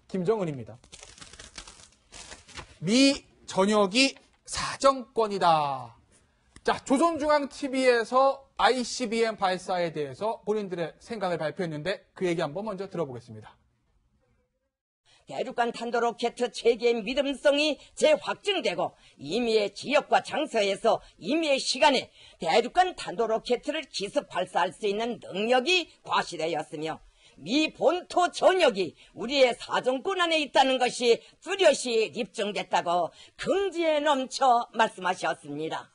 김정은입니다. 미 전역이 사정권이다. 자, 조선중앙TV에서 ICBM 발사에 대해서 본인들의 생각을 발표했는데 그 얘기 한번 먼저 들어보겠습니다. 대륙간 탄도로켓 체계의 믿음성이 재확증되고 임의의 지역과 장소에서 임의의 시간에 대륙간 탄도로켓을 기습 발사할 수 있는 능력이 과시되었으며 미 본토 전역이 우리의 사정권 안에 있다는 것이 뚜렷이 입증됐다고 긍지에 넘쳐 말씀하셨습니다.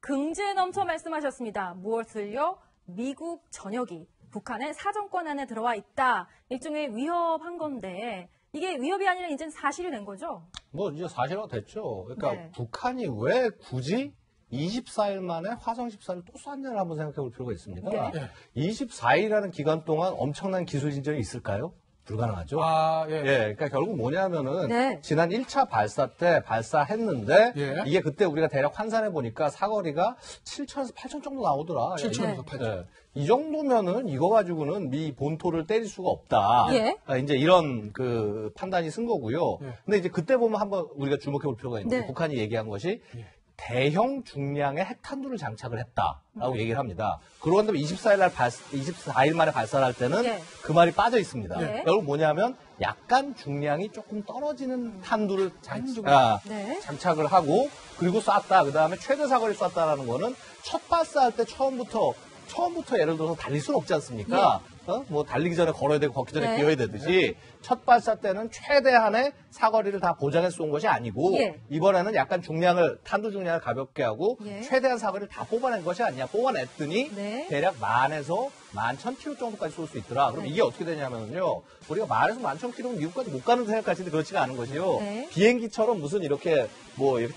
긍지에 넘쳐 말씀하셨습니다. 무엇을요? 미국 전역이 북한의 사정권 안에 들어와 있다. 일종의 위협한 건데 이게 위협이 아니라 이제 사실이 된 거죠? 뭐 이제 사실화 됐죠. 그러니까 네. 북한이 왜 굳이 24일 만에 화성 14를 또 쐈냐를 한번 생각해 볼 필요가 있습니다. 네. 24일이라는 기간 동안 엄청난 기술 진전이 있을까요? 불가능하죠. 아, 예. 예, 그러니까 결국 뭐냐면은 네. 지난 1차 발사 때 발사했는데 예. 이게 그때 우리가 대략 환산해 보니까 사거리가 7천에서 8천 정도 나오더라. 7천에서 8천. 예. 이 정도면은 이거 가지고는 미 본토를 때릴 수가 없다. 예. 이제 이런 그 판단이 쓴 거고요. 예. 근데 이제 그때 보면 한번 우리가 주목해 볼 필요가 있는데 네. 북한이 얘기한 것이 대형 중량의 핵탄두를 장착을 했다라고 얘기를 합니다. 그러고 다음에 24일 만에 발사를 할 때는 예. 그 말이 빠져 있습니다. 예. 결국 뭐냐면 약간 중량이 조금 떨어지는 탄두를 네. 장착을 하고 그리고 쐈다. 그 다음에 최대 사거리 쐈다라는 거는 첫 발사할 때 처음부터 예를 들어서 달릴 수는 없지 않습니까? 뭐 달리기 전에 걸어야 되고 걷기 전에 네. 뛰어야 되듯이 첫 발사 때는 최대한의 사거리를 다 보장해서 쏜 것이 아니고 예. 이번에는 약간 탄두 중량을 가볍게 하고 예. 최대한 사거리를 다 뽑아낸 것이 아니야. 뽑아냈더니 네. 대략 10,000에서 11,000km 정도까지 쏠 수 있더라. 그럼 네. 이게 어떻게 되냐면요. 우리가 10,000에서 11,000km면 미국까지 못 가는 생각까지는 그렇지가 않은 것이요. 네. 비행기처럼 무슨 이렇게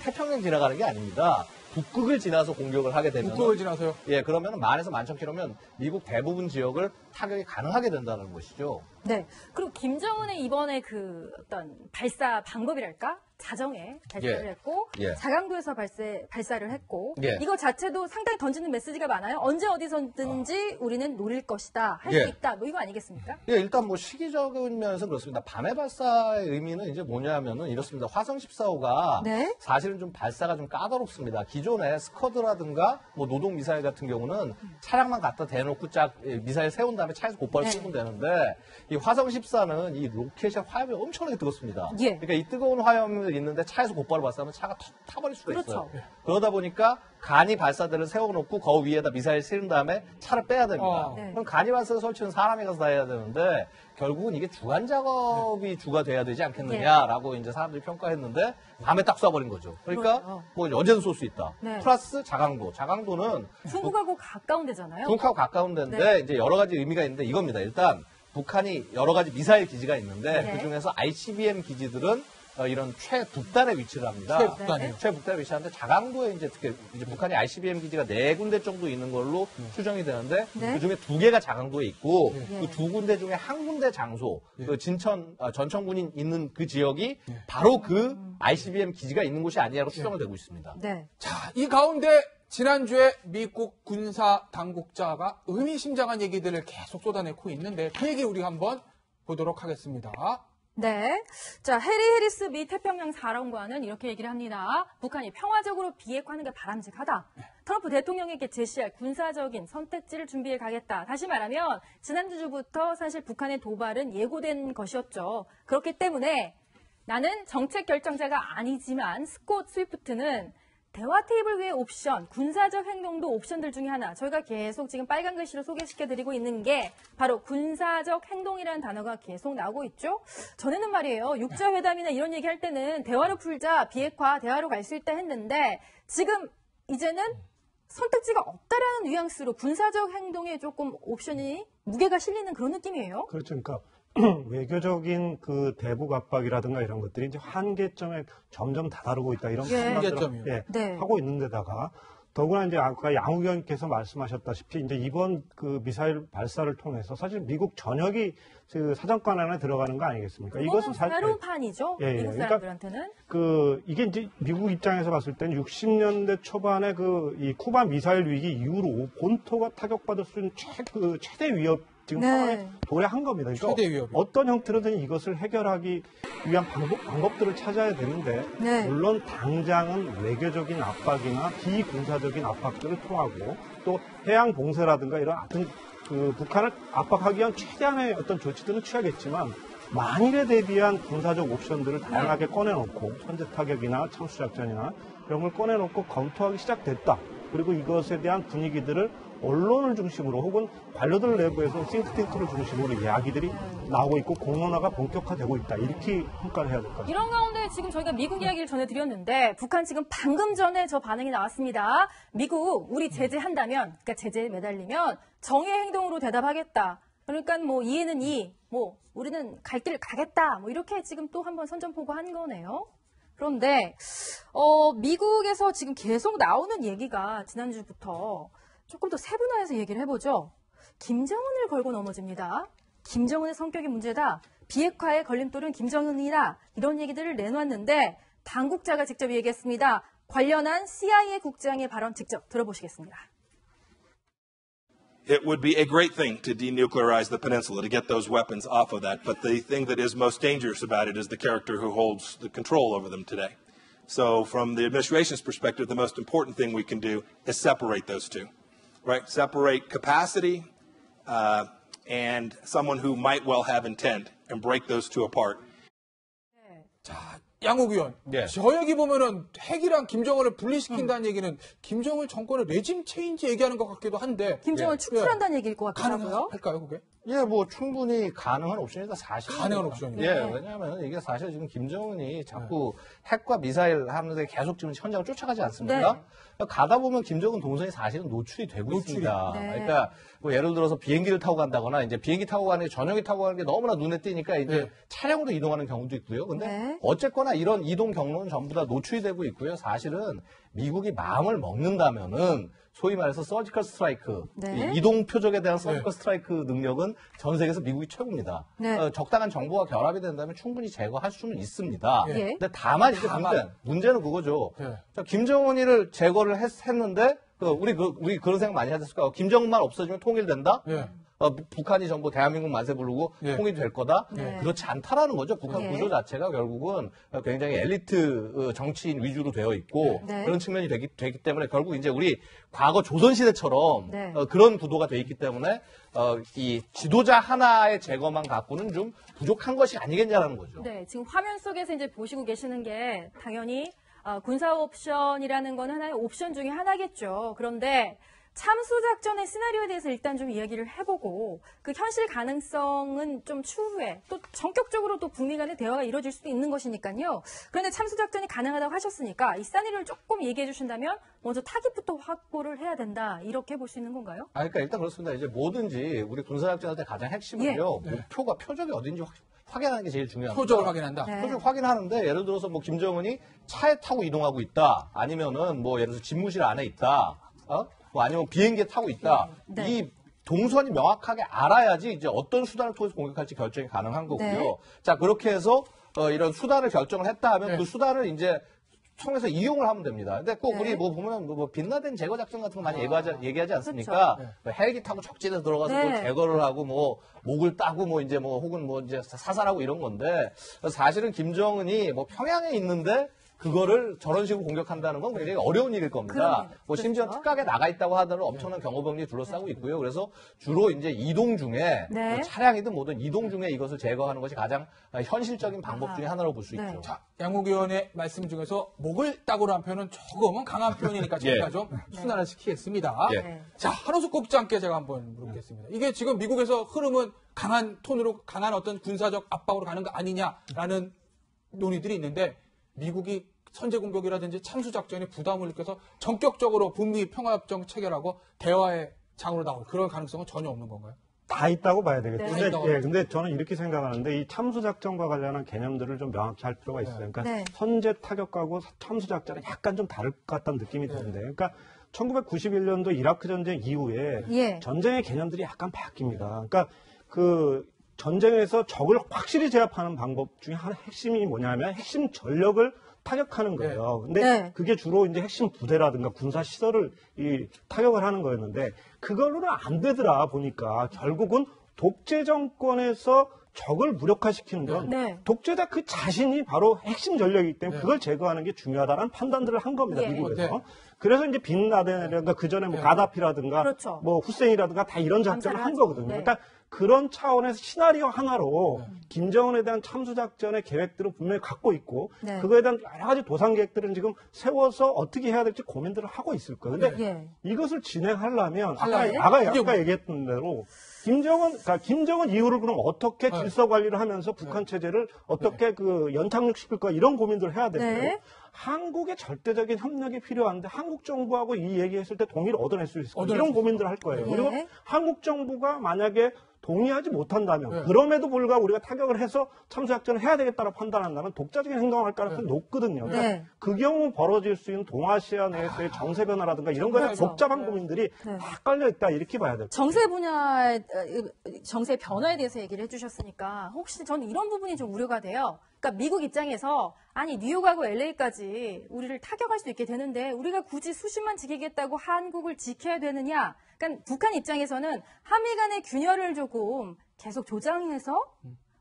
태평양 지나가는 게 아닙니다. 북극을 지나서 공격을 하게 되면 북극을 지나서요. 예, 그러면 10,000에서 11,000km면 미국 대부분 지역을 타격이 가능하게 된다는 것이죠. 네. 그리고 김정은의 이번에 그 어떤 발사 방법이랄까? 자정에 발사를 예. 했고, 예. 자강도에서 발사를 했고, 예. 이거 자체도 상당히 던지는 메시지가 많아요. 언제 어디서든지 우리는 노릴 것이다, 할 수 예. 있다, 뭐 이거 아니겠습니까? 예, 일단 뭐 시기적인 면에서 그렇습니다. 밤에 발사의 의미는 이제 뭐냐면은 이렇습니다. 화성 14호가 네. 사실은 좀 발사가 좀 까다롭습니다. 기존에 스커드라든가 뭐 노동 미사일 같은 경우는 차량만 갖다 대놓고 미사일 세운 다음에 차에서 곧바로 네. 쏘면 되는데 이 화성 14는 이 로켓의 화염이 엄청나게 뜨겁습니다. 예. 그러니까 이 뜨거운 화염이 있는데 차에서 곧바로 발사하면 차가 타버릴 수가 있어요. 그렇죠. 그러다 보니까 간이 발사대를 세워놓고 그 위에다 미사일 실은 다음에 차를 빼야 됩니다. 네. 그럼 간이 발사 설치는 사람이 가서 다 해야 되는데 결국은 이게 주간 작업이 주가 돼야 되지 않겠느냐라고 이제 사람들이 평가했는데 밤에 딱 쏴버린 거죠. 그러니까 그렇죠. 뭐 언제든 쏠 수 있다. 네. 플러스 자강도. 자강도는 중국하고 가까운 데잖아요. 중국하고 가까운 데인데 네. 이제 여러 가지 의미가 있는데 이겁니다. 일단 북한이 여러 가지 미사일 기지가 있는데 네. 그중에서 ICBM 기지들은 이런 최북단에 위치를 합니다. 최북단이요. 최북단에 위치하는데 자강도에 이제 특히 이제 북한이 ICBM 기지가 4군데 정도 있는 걸로 추정이 되는데 네. 그 중에 2개가 자강도에 있고 네. 그 2군데 중에 한 군데 장소, 그 전천군이 있는 그 지역이 바로 그 ICBM 기지가 있는 곳이 아니냐고 추정이 되고 있습니다. 네. 자, 이 가운데 지난주에 미국 군사 당국자가 의미심장한 얘기들을 계속 쏟아내고 있는데 그 얘기 우리가 한번 보도록 하겠습니다. 네. 자, 해리스 미 태평양 사령관은 이렇게 얘기를 합니다. 북한이 평화적으로 비핵화하는 게 바람직하다. 트럼프 대통령에게 제시할 군사적인 선택지를 준비해 가겠다. 다시 말하면 지난주부터 사실 북한의 도발은 예고된 것이었죠. 그렇기 때문에 나는 정책 결정자가 아니지만 스콧 스위프트는 대화 테이블 위의 옵션, 군사적 행동도 옵션들 중에 하나. 저희가 계속 지금 빨간 글씨로 소개시켜드리고 있는 게 바로 군사적 행동이라는 단어가 계속 나오고 있죠. 전에는 말이에요. 육자회담이나 이런 얘기할 때는 대화로 풀자, 비핵화, 대화로 갈 수 있다 했는데 지금 이제는 선택지가 없다라는 뉘앙스로 군사적 행동에 조금 옵션이 무게가 실리는 그런 느낌이에요. 그렇죠. 그러니까 외교적인 그 대북 압박이라든가 이런 것들이 이제 한계점에 점점 다다르고 있다 이런 예. 한계점이요. 네. 하고 있는 데다가 더구나 이제 아까 양 의원께서 말씀하셨다시피 이제 이번 그 미사일 발사를 통해서 사실 미국 전역이 그 사정권 안에 들어가는 거 아니겠습니까? 이것은 새로운 판이죠. 예, 예. 미국 그러니까 사람들한테는. 이게 이제 미국 입장에서 봤을 때는 60년대 초반에 이 쿠바 미사일 위기 이후로 본토가 타격받을 수 있는 최대 위협 지금 네. 상황에 도래한 겁니다. 그러니까 최대 위협이. 어떤 형태로든 이것을 해결하기 위한 방법들을 찾아야 되는데 네. 물론 당장은 외교적인 압박이나 비군사적인 압박들을 통하고 또 해양 봉쇄라든가 이런 하여튼 그 북한을 압박하기 위한 최대한의 어떤 조치들은 취하겠지만 만일에 대비한 군사적 옵션들을 다양하게 꺼내놓고 선제 타격이나 참수작전이나 이런 걸 꺼내놓고 검토하기 시작됐다. 그리고 이것에 대한 분위기들을 언론을 중심으로 혹은 관료들 내부에서 싱크탱크를 중심으로 이야기들이 나오고 있고 공론화가 본격화되고 있다. 이렇게 평가를 해야 될 것 같아요. 이런 가운데 지금 저희가 미국 이야기를 전해드렸는데 북한 지금 방금 전에 저 반응이 나왔습니다. 미국 우리 제재한다면, 그러니까 제재에 매달리면 정의 행동으로 대답하겠다. 그러니까 뭐 이해는 이, 뭐 우리는 갈 길을 가겠다. 뭐 이렇게 지금 또 한번 선전포고한 거네요. 그런데 미국에서 지금 계속 나오는 얘기가 지난주부터 조금 더 세분화해서 얘기를 해보죠. 김정은을 걸고 넘어집니다. 김정은의 성격이 문제다. 비핵화의 걸림돌은 김정은이다. 이런 얘기들을 내놨는데 당국자가 직접 얘기했습니다. 관련한 CIA 국장의 발언 직접 들어보시겠습니다. It would be a great thing to denuclearize the peninsula, to get those weapons off of that. But the thing that is most dangerous about it is the character who holds the control over them today. So from the administration's perspective, the most important thing we can do is separate those two, right? Separate capacity and someone who might well have intent and break those two apart. 자, 양욱 의원. 네. 저 얘기 보면은 핵이랑 김정은을 분리시킨다는 얘기는 김정은 정권의 레짐 체인지 얘기하는 것 같기도 한데. 김정은 축출한다는 얘기일 것 같기도 하고요. 가능할까요, 그게? 예, 뭐 충분히 가능한 옵션이다 사실. 가능한 옵션이요? 예, 왜냐하면 이게 사실 지금 김정은이 자꾸 핵과 미사일 하는데 계속 지금 현장을 쫓아가지 않습니까? 네. 가다 보면 김정은 동선이 사실은 노출이 되고 있습니다. 네. 그러니까 뭐 예를 들어서 비행기를 타고 간다거나 이제 비행기 타고 가는 게 저녁에 타고 가는 게 너무나 눈에 띄니까 이제 네. 차량으로 이동하는 경우도 있고요. 근데 네. 어쨌거나 이런 이동 경로는 전부 다 노출이 되고 있고요. 사실은 미국이 마음을 먹는다면은 소위 말해서 서지컬 스트라이크, 네. 이 이동 표적에 대한 서지컬 스트라이크 능력은 전 세계에서 미국이 최고입니다. 네. 적당한 정보가 결합이 된다면 충분히 제거할 수는 있습니다. 예. 근데 다만 이제 문제는 그거죠. 예. 자, 김정은이를 제거를 했는데 우리 그런 생각 많이 하셨을 거예요. 김정은만 없어지면 통일된다? 예. 북한이 전부 대한민국 만세 부르고 예. 통일이 될 거다? 네. 그렇지 않다라는 거죠. 북한 예. 구조 자체가 결국은 굉장히 엘리트 정치인 위주로 되어 있고 네. 그런 측면이 되기 때문에 결국 이제 우리 과거 조선시대처럼 네. 그런 구도가 돼 있기 때문에 이 지도자 하나의 제거만 갖고는 좀 부족한 것이 아니겠냐라는 거죠. 네, 지금 화면 속에서 이제 보시고 계시는 게 당연히 군사 옵션이라는 건 하나의 옵션 중에 하나겠죠. 그런데 참수작전의 시나리오에 대해서 일단 좀 이야기를 해보고 그 현실 가능성은 좀 추후에 또 전격적으로 또 북미 간의 대화가 이루어질 수도 있는 것이니까요. 그런데 참수작전이 가능하다고 하셨으니까 이 시나리오를 조금 얘기해 주신다면 먼저 타깃부터 확보를 해야 된다. 이렇게 볼 수 있는 건가요? 그러니까 일단 그렇습니다. 이제 뭐든지 우리 군사작전할 때 가장 핵심은요. 목표가 표적이 어딘지 확인하는 게 제일 중요합니다. 표적을 확인한다. 네. 표적 확인하는데 예를 들어서 뭐 김정은이 차에 타고 이동하고 있다. 아니면은 뭐 예를 들어서 집무실 안에 있다. 뭐 아니면 비행기에 타고 있다. 네. 이 동선이 명확하게 알아야지 이제 어떤 수단을 통해서 공격할지 결정이 가능한 거고요. 네. 자, 그렇게 해서 이런 수단을 결정을 했다 하면 네. 그 수단을 이제 통해서 이용을 하면 됩니다. 근데 꼭 네. 우리 뭐 보면 뭐 빛나된 제거 작전 같은 거 많이 얘기하지 않습니까? 그렇죠. 뭐 헬기 타고 적진에 들어가서 네. 뭐 제거를 하고 뭐 목을 따고 뭐 이제 뭐 혹은 뭐 이제 사살하고 이런 건데 사실은 김정은이 뭐 평양에 있는데 그거를 저런 식으로 공격한다는 건 굉장히 어려운 일일 겁니다. 그럼요. 뭐 심지어 그렇죠. 특각에 나가 있다고 하더라도 엄청난 경호병력이 둘러싸고 있고요. 그래서 주로 이제 이동 중에 네. 뭐 차량이든 뭐든 이동 중에 이것을 제거하는 것이 가장 현실적인 방법 중에 하나로 볼 수 네. 있죠. 자, 양욱 의원의 말씀 중에서 목을 따고란 표현은 조금은 강한 표현이니까 저희가 예. 좀 순환을 시키겠습니다. 예. 네. 자, 한호숙 국장께 제가 한번 물어보겠습니다. 이게 지금 미국에서 흐름은 강한 톤으로 강한 어떤 군사적 압박으로 가는 거 아니냐라는 논의들이 있는데 미국이 선제 공격이라든지 참수 작전에 부담을 느껴서 전격적으로 북미 평화협정 체결하고 대화의 장으로 나올 그런 가능성은 전혀 없는 건가요? 다 있다고 봐야 되겠죠. 네. 근데 저는 이렇게 생각하는데 이 참수작전과 관련한 개념들을 좀 명확히 할 필요가 있어요. 그러니까 네. 선제 타격하고 참수작전은 약간 좀 다를 것 같다는 느낌이 드는데, 그러니까 1991년도 이라크 전쟁 이후에 예. 전쟁의 개념들이 약간 바뀝니다. 그러니까 그 전쟁에서 적을 확실히 제압하는 방법 중에 하나 핵심이 뭐냐면 핵심 전력을 타격하는 거예요. 근데 네. 그게 주로 이제 핵심 부대라든가 군사 시설을 타격을 하는 거였는데 그걸로는 안 되더라 보니까 결국은 독재 정권에서 적을 무력화시키는 건 네. 독재자 그 자신이 바로 핵심 전력이기 때문에 그걸 제거하는 게 중요하다는 판단들을 한 겁니다. 예. 미국에서. 네. 그래서 이제 빈 라덴이라든가 그 전에 뭐 가다피라든가 그렇죠. 뭐 후세인이라든가 다 이런 작전을 한 감사를 거거든요. 하죠. 네. 그러니까 그런 차원에서 시나리오 하나로 김정은에 대한 참수작전의 계획들은 분명히 갖고 있고 네. 그거에 대한 여러 가지 도상 계획들은 지금 세워서 어떻게 해야 될지 고민들을 하고 있을 거예요. 근데 예. 이것을 진행하려면 하려면? 아까 얘기했던 대로 김정은 이후를 그럼 어떻게 질서 관리를 하면서 북한 체제를 어떻게 그 연착륙시킬 까 이런 고민들을 해야 되는데 네. 한국의 절대적인 협력이 필요한데 한국 정부하고 이 얘기했을 때 동의를 얻어낼 수 있을까 이런 고민들을 할 거예요. 예. 그리고 한국 정부가 만약에 동의하지 못한다면 네. 그럼에도 불구하고 우리가 타격을 해서 참수작전을 해야 되겠다고 판단한다면 독자적인 행동을 할 가능성이 높거든요. 그러니까 네. 그 경우 벌어질 수 있는 동아시아 내에서의 정세 변화라든가 이런 거에 대한 그렇죠. 복잡한 고민들이 네. 다 깔려 있다 이렇게 봐야 돼요. 정세 분야의 정세 변화에 대해서 얘기를 해주셨으니까 혹시 저는 이런 부분이 좀 우려가 돼요. 그러니까 미국 입장에서 아니 뉴욕하고 LA까지 우리를 타격할 수 있게 되는데 우리가 굳이 수십만 지키겠다고 한국을 지켜야 되느냐? 그러니까 북한 입장에서는 한미 간의 균열을 조금 계속 조장해서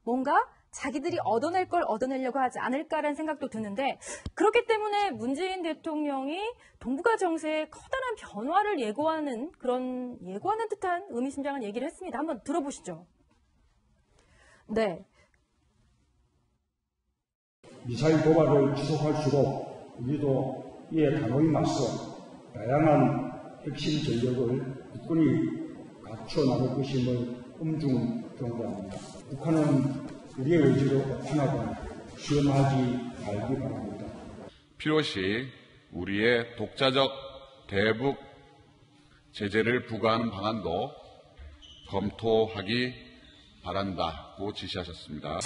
뭔가 자기들이 얻어낼 걸 얻어내려고 하지 않을까라는 생각도 드는데 그렇기 때문에 문재인 대통령이 동북아 정세의 커다란 변화를 예고하는 듯한 의미심장한 얘기를 했습니다. 한번 들어보시죠. 네. 미사일 도발을 지속할수록 우리도 이에 단호히 맞서 다양한 핵심 전력을 굳건히 갖춰 나갈 것임을 엄중 경고합니다. 북한은 우리의 의지로 오판하거나 시험하지 말기 바랍니다. 필요시 우리의 독자적 대북 제재를 부과하는 방안도 검토하기 바란다고 지시하셨습니다.